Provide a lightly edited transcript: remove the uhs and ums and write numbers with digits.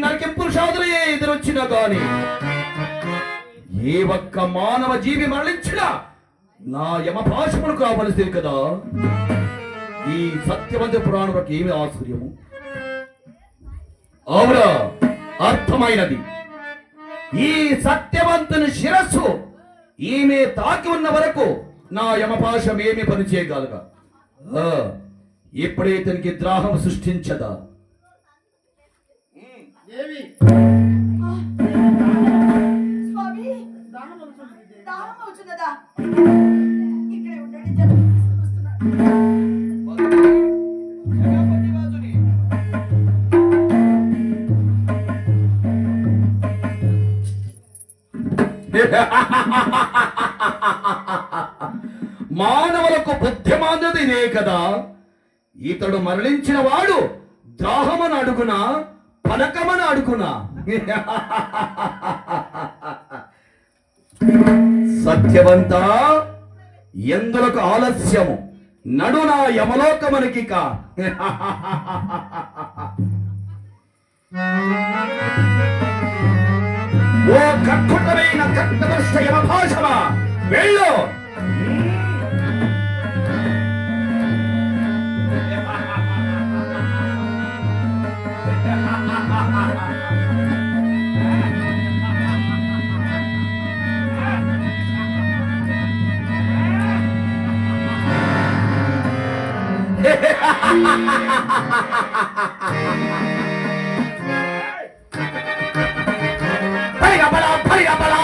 నరకింపుల సాధులే ఎదురొచ్చినా గాని ఏ ఒక్క మానవ జీవి మరణించినా నా యమపాశమును కావలసింది కదా. ఈ సత్యవంత పురాణులకు ఏమి ఆశ్చర్యము? అవునా, అర్థమైనది. ఈ సత్యవంతుని శిరస్సు ఈమె తాకి ఉన్న వరకు నా యమపాశం ఏమి పని చేయగలగా? ఇప్పుడే ఇతనికి ద్రాహం సృష్టించదా? మానవులకు బుద్ధిమాంద్యత ఇదే కదా. ఇతడు మరణించిన వాడు దాహమని అడుగునా పనకమని అడుగునా? సత్యవంత, ఎందులకు ఆలస్యము? నడునా యమలోకమనికి కా. ఓ కక్కుటమైన కట్టదర్శ యమభాషమా, వెళ్ళు. పరిగబల పరిగబల